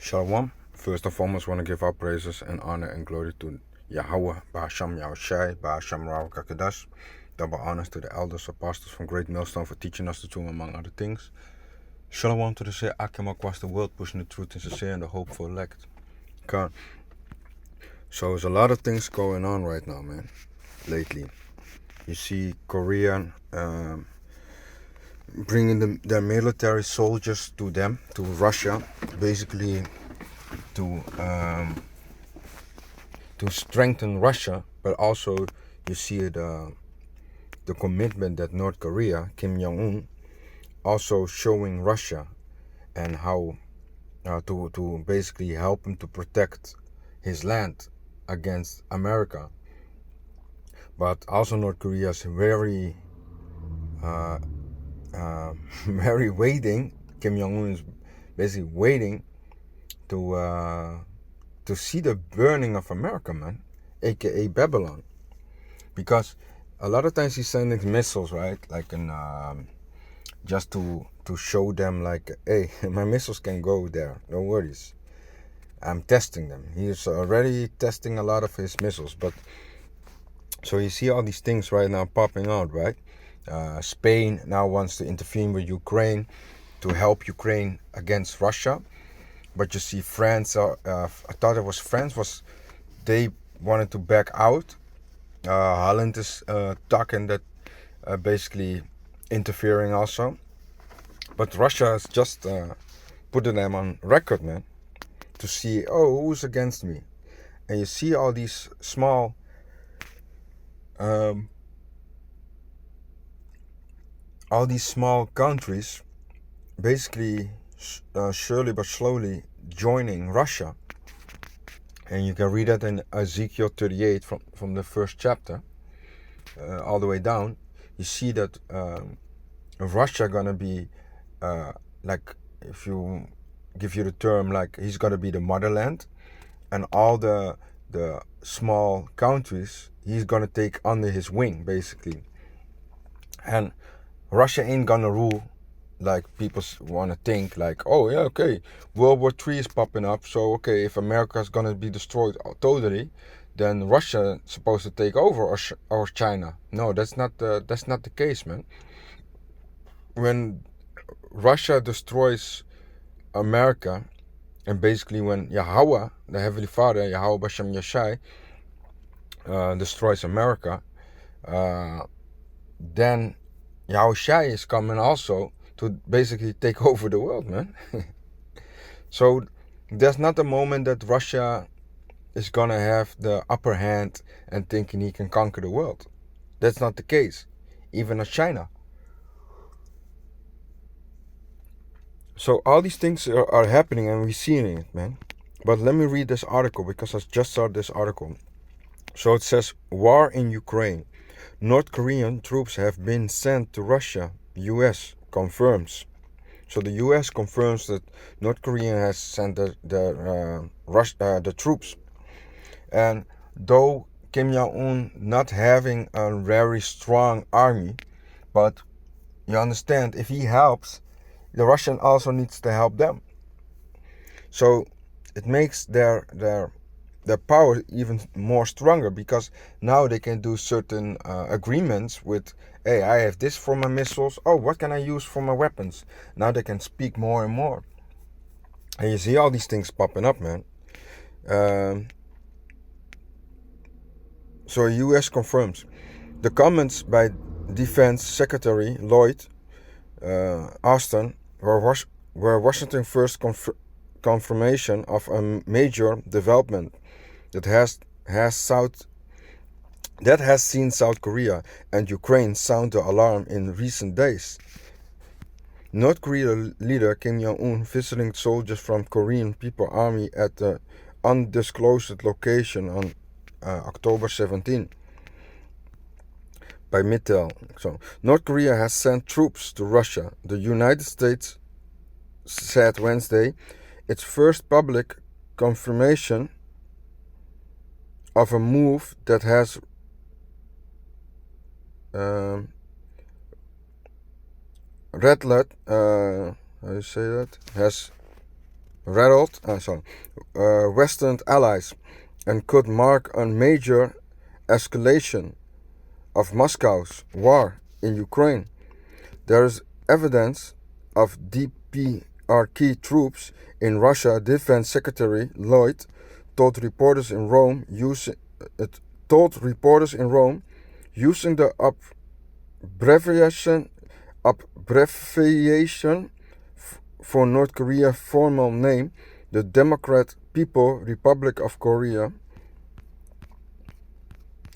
Shalom. First and foremost, want to give our praises and honor and glory to Yahweh, Bahasham Yahushai, Bahasham Rawakakadash. Double honors to the elders, apostles from Great Millstone for teaching us the truth among other things. Shalom to the Seer Akim across the world, pushing the truth and sincere and the hope for elect. God. So there's a lot of things going on right now, man, lately. You see Korean bringing their military soldiers to Russia, basically to strengthen Russia, but also you see the commitment that North Korea, Kim Jong-un, also showing Russia and how to basically help him to protect his land against America. But also North Korea is very very waiting. Kim Jong-un is basically waiting to see the burning of America, man, aka Babylon, because a lot of times he's sending missiles, right? Like just to show them, like, hey, my missiles can go there, no worries. I'm testing them. He's already testing a lot of his missiles, but so you see all these things right now popping out, right? Spain now wants to intervene with Ukraine to help Ukraine against Russia. But you see France, I thought it was France, they wanted to back out. Holland is talking that basically interfering also. But Russia is just putting them on record, man, to see, oh, who's against me? And you see all these small countries basically surely but slowly joining Russia. And you can read that in Ezekiel 38 from the first chapter all the way down. You see that Russia gonna be like, if you give you the term, like, he's gonna be the motherland, and all the small countries he's gonna take under his wing, basically. And Russia ain't gonna rule like people want to think, like, oh yeah, okay, World War III is popping up, so okay, if America's gonna be destroyed totally, then Russia is supposed to take over, or China. No, that's not the case, man. When Russia destroys America, and basically when Yahweh, the Heavenly Father, Yahweh Bashem Yashai, destroys America, then Yahushai is coming also to basically take over the world, man. So there's not a moment that Russia is gonna have the upper hand and thinking he can conquer the world. That's not the case, even as China. So all these things are happening, and we're seeing it, man. But let me read this article, because I just saw this article. So it says, war in Ukraine. North Korean troops have been sent to Russia. US confirms. So the US confirms that North Korea has sent the troops. And though Kim Jong-un not having a very strong army, but you understand, if he helps, the Russian also needs to help them. So it makes their power even more stronger, because now they can do certain agreements with, hey, I have this for my missiles, oh, what can I use for my weapons? Now they can speak more and more. And you see all these things popping up, man. So US confirms. The comments by Defense Secretary Lloyd Austin were Washington's first confirmation of a major development that has seen South Korea and Ukraine sound the alarm in recent days. North Korea leader Kim Jong-un visiting soldiers from Korean People Army at the undisclosed location on October 17 by Mittel. So North Korea has sent troops to Russia. The United States said Wednesday its first public confirmation of a move that has Western allies and could mark a major escalation of Moscow's war in Ukraine. There is evidence of DPRK troops in Russia. Defense Secretary Lloyd told reporters in Rome using the abbreviation for North Korea's formal name, the Democratic People's Republic of Korea.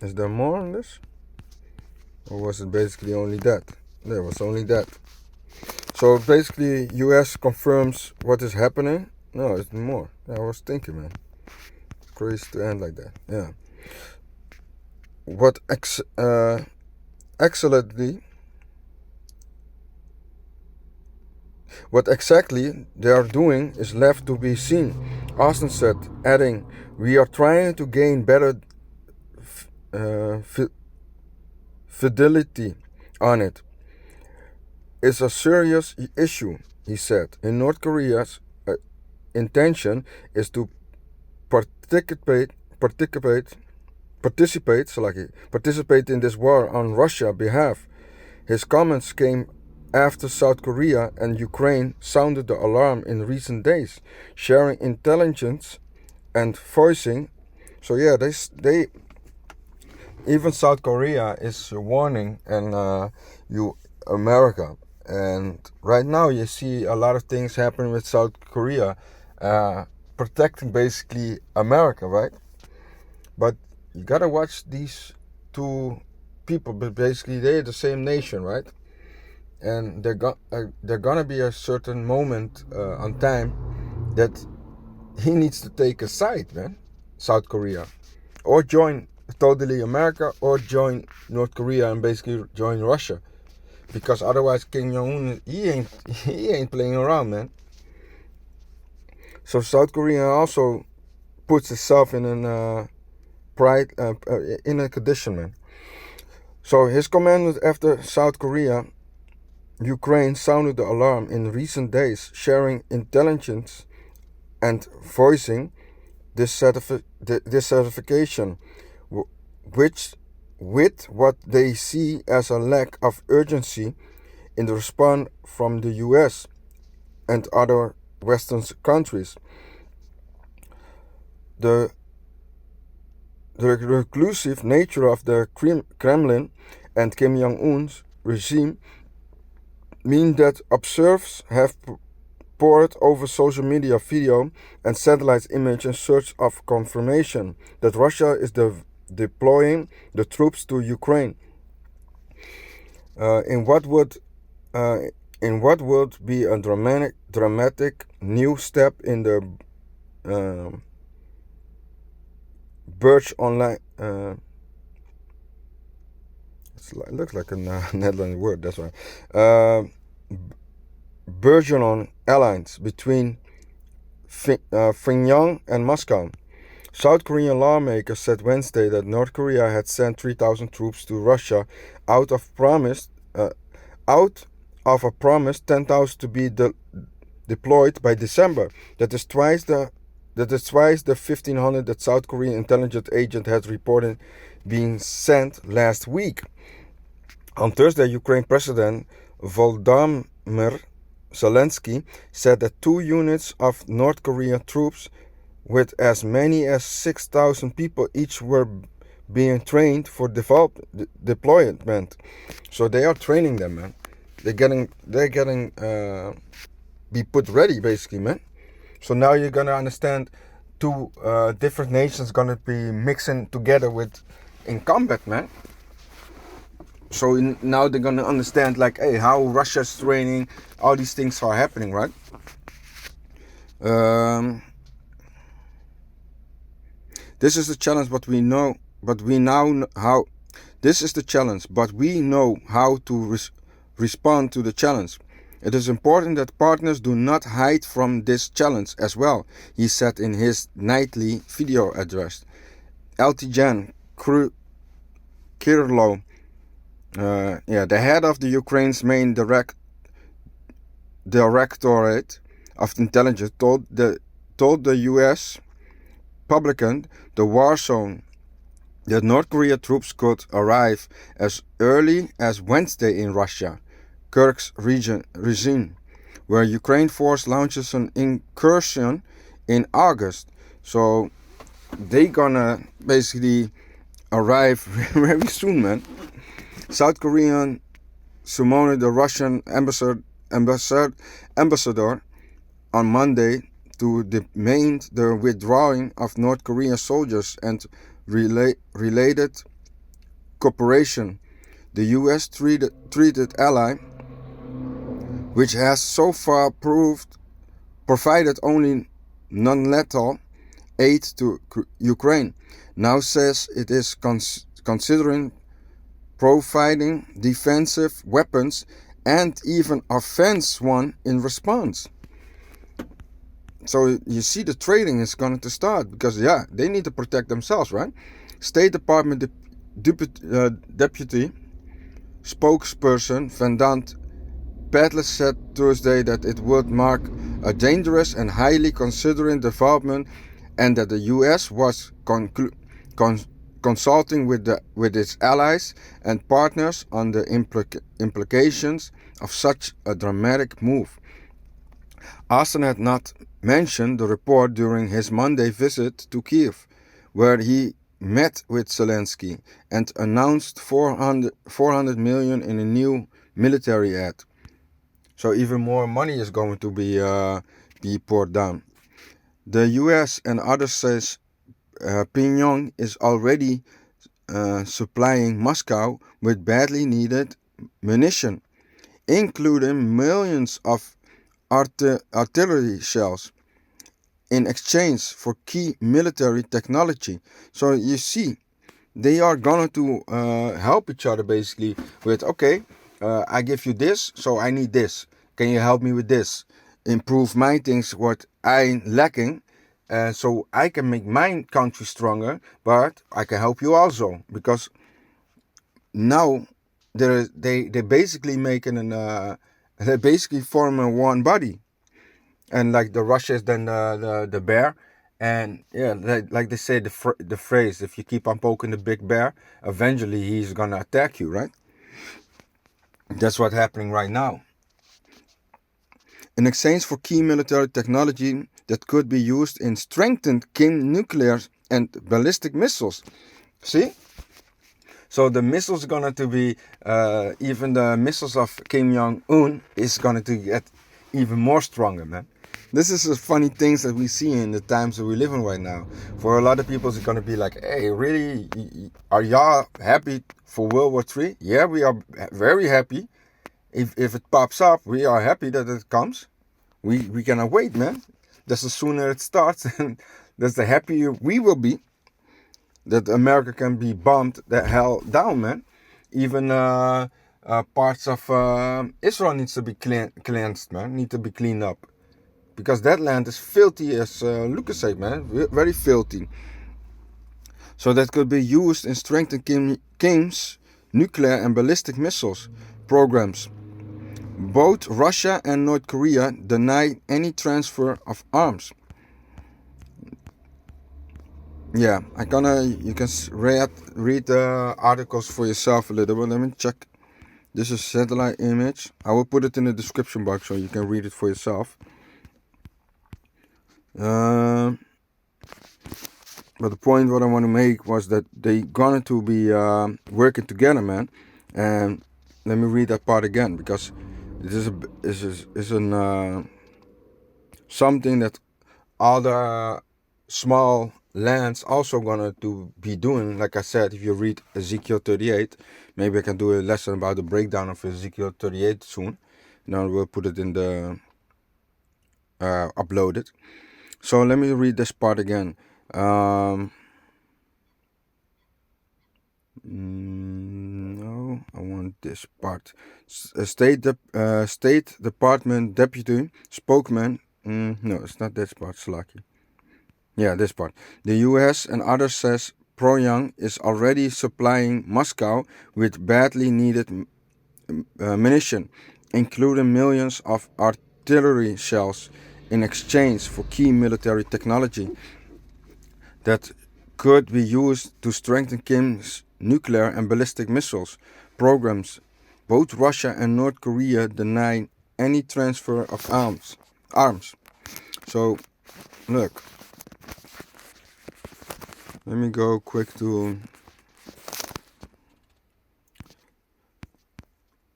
Is there more on this? Or was it basically only that? There was only that. So basically, US confirms what is happening. No, it's more. I was thinking, man. Crazy to end like that. Yeah. What exactly they are doing is left to be seen, Austin said, adding, "We are trying to gain better fidelity on it. It's a serious issue," he said. In North Korea's intention is to participate in this war on Russia's behalf. His comments came after South Korea and Ukraine sounded the alarm in recent days, sharing intelligence and voicing. So yeah, they even South Korea is warning and America. And right now you see a lot of things happening with South Korea, protecting basically America, right? But you gotta watch these two people, but basically they're the same nation, right? And they're gonna be a certain moment on time that he needs to take a side, man, South Korea, or join totally America, or join North Korea and basically join Russia, because otherwise Kim Jong-un he ain't playing around, man. So South Korea also puts itself in a condition, man. So his command after South Korea, Ukraine sounded the alarm in recent days, sharing intelligence and voicing dissatisfaction with what they see as a lack of urgency in the response from the US and other Western countries. The reclusive nature of the Kremlin and Kim Jong-un's regime mean that observers have poured over social media video and satellite image in search of confirmation that Russia is deploying the troops to Ukraine. In what would be a dramatic new step in the Birch Online. It looks like a Netherlands word, that's right. Burgeoning alliance between Pyongyang and Moscow. South Korean lawmakers said Wednesday that North Korea had sent 3,000 troops to Russia out of a promise 10,000 to be deployed by December. That is twice the 1,500 that South Korean intelligence agent had reported being sent last week. On Thursday, Ukraine President Volodymyr Zelensky said that 2 units of North Korean troops with as many as 6,000 people each were being trained for deployment. So they are training them, man. They're getting be put ready, basically, man. So now you're gonna understand 2 different nations gonna be mixing together in combat, man. So now they're gonna understand, like, hey, how Russia's training, all these things are happening, right? This is the challenge, but we know how to respond to the challenge. It is important that partners do not hide from this challenge as well, he said in his nightly video address. Eltijan Kirlo, the head of the Ukraine's main directorate of intelligence told the U.S. publican, the war zone, that North Korea troops could arrive as early as Wednesday in Russia, Kursk region, where Ukraine force launches an incursion in August. So they gonna basically arrive very soon, man. South Korean summoned the Russian ambassador on Monday to demand the withdrawing of North Korean soldiers and related cooperation. The U.S. treated ally, which has so far provided only non-lethal aid to Ukraine, now says it is considering providing defensive weapons and even offense one in response. So you see, the trading is going to start because they need to protect themselves, right? State Department deputy spokesperson Vandant Padlet said Thursday that it would mark a dangerous and highly considering development, and that the U.S. was consulting with its allies and partners on the implications of such a dramatic move. Austin had not mentioned the report during his Monday visit to Kiev, where he met with Zelensky and announced 400 million in a new military aid. So even more money is going to be poured down. The U.S. and others says Pyongyang is already supplying Moscow with badly needed munition, including millions of artillery shells in exchange for key military technology. So you see, they are going to help each other basically with, okay, I give you this, so I need this. Can you help me with this? Improve my things, what I'm lacking, so I can make my country stronger, but I can help you also. Because now they basically making they basically form a one body. And like the Russia is then the bear. And yeah, like they say, the phrase, if you keep on poking the big bear, eventually he's going to attack you, right? That's what's happening right now. In exchange for key military technology that could be used in strengthened Kim nuclear and ballistic missiles. See? So the missiles are going to be, even the missiles of Kim Jong-un is going to get even more stronger, man. This is the funny things that we see in the times that we live in right now. For a lot of people, it's going to be like, hey, really, are y'all happy for World War III? Yeah, we are very happy. If it pops up, we are happy that it comes. We cannot wait, man. That's the sooner it starts, and that's the happier we will be that America can be bombed the hell down, man. Even parts of Israel needs to be cleansed, man. Need to be cleaned up. Because that land is filthy, as Lucas said, man. Very filthy. So that could be used in strengthening Kim's nuclear and ballistic missiles programs. Both Russia and North Korea deny any transfer of arms. Yeah, you can read the articles for yourself a little bit. Let me check. This is a satellite image. I will put it in the description box so you can read it for yourself. But the point what I want to make was that they going to be working together, man. And let me read that part again, because this is something that other small lands also gonna to be doing. Like I said, if you read Ezekiel 38, maybe I can do a lesson about the breakdown of Ezekiel 38 soon. Now we'll put it in the upload it. So let me read this part again. No, I want this part. State Department deputy spokesman. No, it's not this part. Slaki. Yeah, this part. The U.S. and others says Pyongyang is already supplying Moscow with badly needed munition, including millions of artillery shells in exchange for key military technology that could be used to strengthen Kim's nuclear and ballistic missiles programs. Both Russia and North Korea deny any transfer of arms. So, look, let me go quick to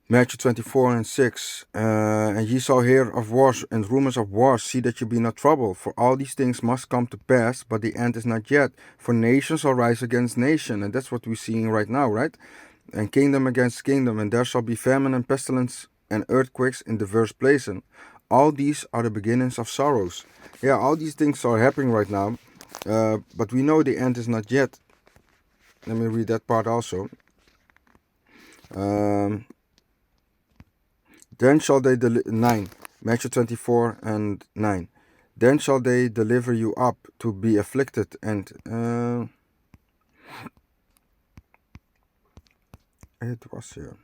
Matthew 24 and 6. And ye shall hear of wars and rumors of wars. See that you be not troubled. For all these things must come to pass, but the end is not yet. For nation shall rise against nation. And that's what we're seeing right now, right? And kingdom against kingdom. And there shall be famine and pestilence and earthquakes in diverse places. All these are the beginnings of sorrows. Yeah, all these things are happening right now. But we know the end is not yet. Let me read that part also. Then shall they 9, Matthew 24 and 9. Then shall they deliver you up to be afflicted and it was here.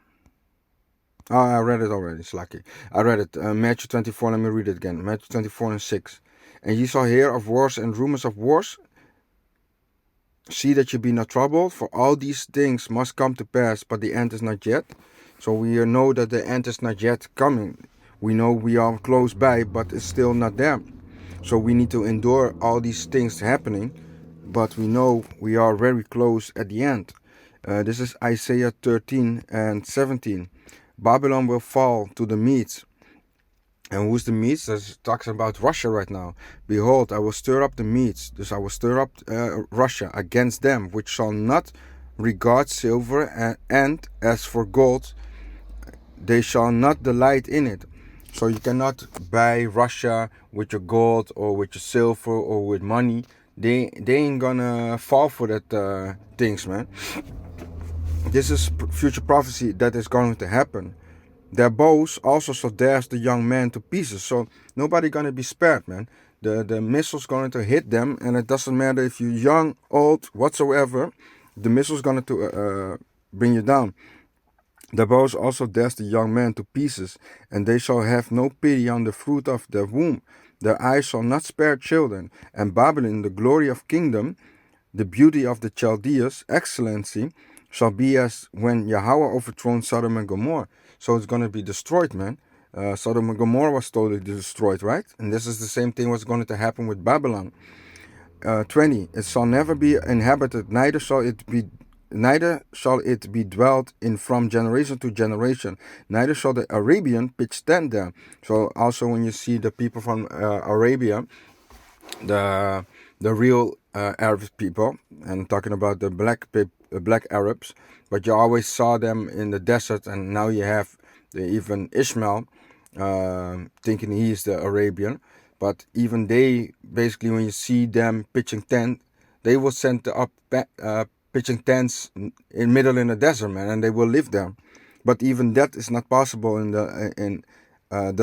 Oh, I read it already. It's lucky. I read it. Matthew 24. Let me read it again. Matthew 24 and 6. And ye shall hear of wars and rumors of wars. See that you be not troubled, for all these things must come to pass, but the end is not yet. So we know that the end is not yet coming. We know we are close by, but it's still not there. So we need to endure all these things happening, but we know we are very close at the end. This is Isaiah 13 and 17. Babylon will fall to the Medes. And who's the Medes? That talks about Russia right now. Behold, I will stir up the Medes. Dus I will stir up Russia against them, which shall not regard silver, and as for gold, they shall not delight in it. So you cannot buy Russia with your gold or with your silver or with money. They ain't gonna fall for that things, man. This is future prophecy that is going to happen. Their bows also shall dash the young man to pieces. So nobody gonna be spared, man. The missile's going to hit them, and it doesn't matter if you're young, old, whatsoever. The missile's going to bring you down. The bows also dash the young man to pieces, and they shall have no pity on the fruit of their womb. Their eyes shall not spare children. And Babylon, the glory of kingdom, the beauty of the Chaldeans, excellency, shall be as when Yahweh overthrown Sodom and Gomorrah. So it's going to be destroyed, man. Sodom and Gomorrah was totally destroyed, right? And this is the same thing what's going to happen with Babylon. 20. It shall never be inhabited, neither shall it be dwelt in from generation to generation. Neither shall the Arabian pitch tent there. So also when you see the people from Arabia, the real Arab people, and talking about the black Arabs, but you always saw them in the desert, and now you have even Ishmael thinking he is the Arabian. But even they, basically, when you see them pitching tent, they will send up pitching tents in the desert, man, and they will live there. But even that is not possible in the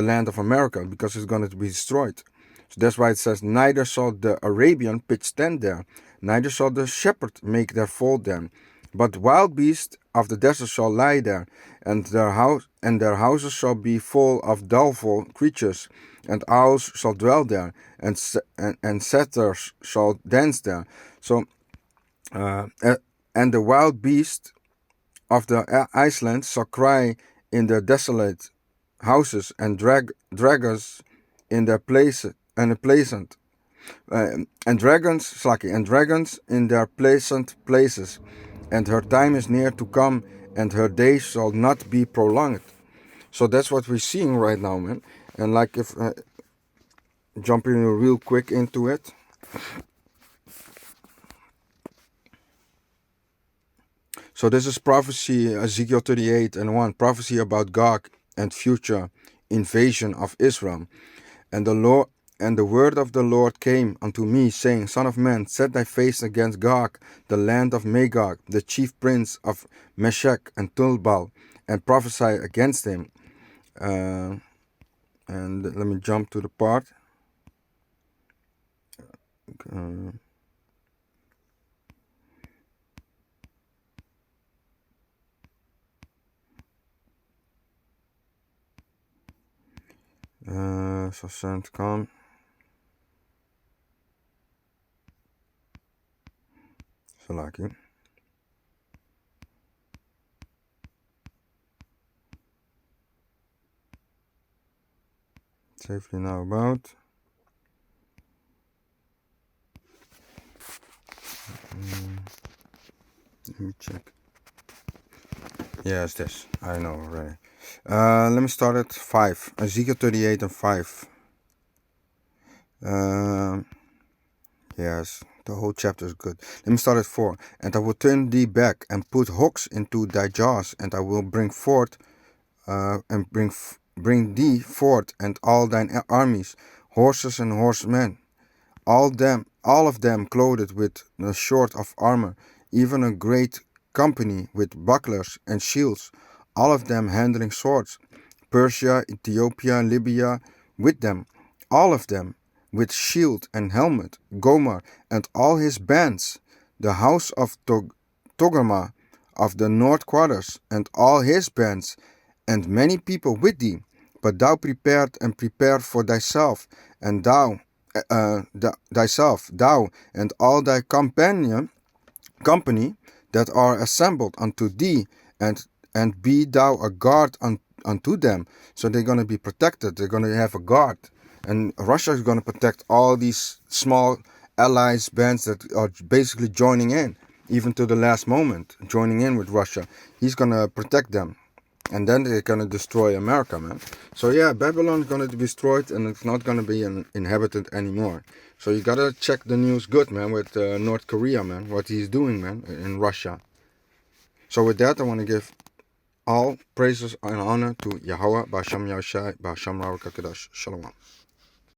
land of America, because it's going to be destroyed. So that's why it says, neither shall the Arabian pitch tent there, neither shall the shepherd make their fold there. But wild beasts of the desert shall lie there, and their houses shall be full of doleful creatures, and owls shall dwell there, and satyrs shall dance there. So, and the wild beasts of the islands shall cry in their desolate houses, and dragons in their places, and pleasant, and dragons in their pleasant places. And her time is near to come, and her days shall not be prolonged. So that's what we're seeing right now, man. And like, if jumping real quick into it. So this is prophecy, Ezekiel 38 and 1, prophecy about Gog and future invasion of Israel. And the word of the Lord came unto me, saying, Son of man, set thy face against Gog, the land of Magog, the chief prince of Meshech and Tubal, and prophesy against him. And let me jump to the part. So send come. Salaki. Safely now about. Let me check. Yes, this. I know already. Let me start at 5. Ezekiel 38 and 5. Yes, the whole chapter is good. Let me start at 4. And I will turn thee back and put hooks into thy jaws, and I will bring forth and bring thee forth and all thine armies, horses and horsemen, all of them clothed with a sort of armor, even a great company with bucklers and shields, all of them handling swords, Persia, Ethiopia, Libya with them, all of them with shield and helmet, Gomer and all his bands, the house of Togarmah of the north quarters and all his bands, and many people with thee. But thou prepared for thyself, and thou and all thy company that are assembled unto thee, and be thou a guard unto them. So they're going to be protected. They're going to have a guard, and Russia is going to protect all these small allies bands that are basically joining in, even to the last moment, joining in with Russia. He's going to protect them. And then they're going to destroy America, man. So yeah, Babylon is going to be destroyed, and it's not going to be inhabited anymore. So you got to check the news good, man, with North Korea, man. What he's doing, man, in Russia. So with that, I want to give all praises and honor to Yahweh, Ba'Shem Yahushai, Ba'Shem Rawakadosh. Shalom.